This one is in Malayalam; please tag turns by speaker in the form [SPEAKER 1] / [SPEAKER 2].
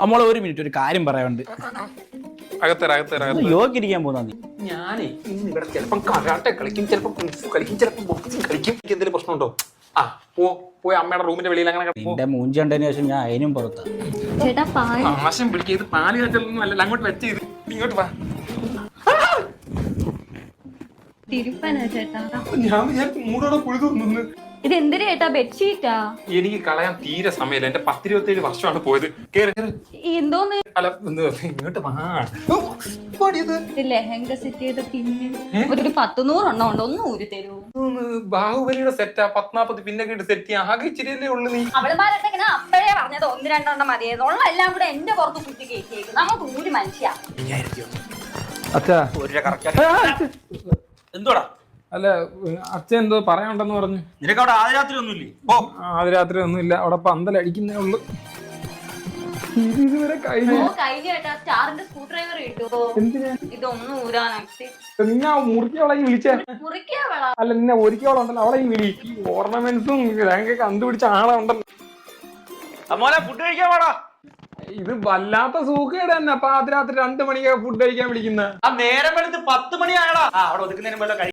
[SPEAKER 1] നമ്മളെ ഒരു മിനിറ്റ് ഒരു കാര്യം പറയാനുണ്ട്. യോഗിക്കാൻ പോകുന്ന നീ.
[SPEAKER 2] ഞാനേ ഇന്ന് ഇവിടെ ചിലപ്പം കരാട്ടെ കളിക്കും, ചിലപ്പം കുങ്ഫു കളിക്കും, ചിലപ്പം ബോക്സിംഗ് കളിക്കും. എനിക്ക് എന്തെങ്കിലും പ്രശ്നമുണ്ടോ? ആ പോയി അമ്മയുടെ റൂമിന്റെ വെളിയിൽ അങ്ങനെ
[SPEAKER 1] നിന്റെ മൂഞ്ചി കണ്ടതിന് ശേഷം ഞാൻ അതിനും പുറത്താ.
[SPEAKER 2] ആശം വിളിക്കുക. ഇത് പാല് കാറ്റൊന്നും അല്ലല്ലോ, അങ്ങോട്ട് വെച്ച് ഇത് ഇങ്ങോട്ട് വാ. ഞാൻ വിചാരിച്ചു മൂടോടെ കുഴി തോന്നുന്നു.
[SPEAKER 3] ഇത് എന്തിനാ ചേട്ടാ? ബെഡ്ഷീറ്റാ?
[SPEAKER 2] എനിക്ക് കളയാൻ തീരെ സമയമില്ല. എന്റെ 10-27 വർഷമാണ് പോയത്.
[SPEAKER 3] എന്തോന്ന്
[SPEAKER 2] അല്ല ഇങ്ങോട്ട് വാ.
[SPEAKER 3] ലെഹങ്ക സെറ്റ് ചെയ്ത പിന്നെ ഒരു 10-100 എണ്ണം ഉണ്ട്. ഒന്ന് ഊരി തരൂ.
[SPEAKER 2] ബാഹുബലിയുടെ സെറ്റാ 10-40 പിന്നെ സെറ്റ് ചെയ്യാൻ ആകെ ഇച്ചിരിയല്ലേ ഉള്ളു. നീ
[SPEAKER 3] അവളുമാരൊക്കെ ഇങ്ങനെ അപ്പഴേ പറഞ്ഞത് 1-2 എണ്ണം മതിയായിരുന്നു. ഉള്ള എല്ലാം കൂടെ എന്റെ പുറത്ത് കുത്തി കയറ്റിയേക്കും. നമുക്ക് ഊരി മനുഷ്യ.
[SPEAKER 4] എന്തോടാ?
[SPEAKER 2] അല്ല അച്ഛൻ എന്തോ പറയാനുണ്ടെന്ന് പറഞ്ഞു.
[SPEAKER 4] നിനക്ക് അവിടെ ആദ്യരാത്രി ഒന്നുമില്ലേ?
[SPEAKER 2] ആദ്യരാത്രി ഒന്നുമില്ല, അവിടെ പന്തലടിക്കുന്നേ ഉള്ളു. ഇതുവരെ കഴിഞ്ഞു.
[SPEAKER 3] സ്റ്റാറിന്റെ സ്ക്രൂ ഡ്രൈവർ കിട്ടുമോ? ഇതൊന്നും ഊരാനാക്കി
[SPEAKER 2] നിന്നെ മുറിക്കവളെയും വിളിച്ചേ.
[SPEAKER 3] മുറിക്കാവളാ?
[SPEAKER 2] അല്ല നിന്നെ ഒരുക്കവളുണ്ടല്ലോ, അവളെയും വിളി. ഈ ഓർണമെന്റ്സും ഇതൊക്കെ കണ്ടുപിടിച്ച ആളുണ്ടല്ലോ.
[SPEAKER 4] മോനെ ഫുഡ് കഴിക്കാൻ പാടാ.
[SPEAKER 2] ഇത് വല്ലാത്ത സൂക്കേട് തന്നെ. പാതിരാത്രി 2 മണിക്ക് ഫുഡ് കഴിക്കാൻ വിളിക്കുന്ന.
[SPEAKER 4] ആ നേരം വെളുത്ത് 10 മണിയാകടാ. അവിടെ ഒതുക്കുന്നതിന് പോലെ കഴിക്കും.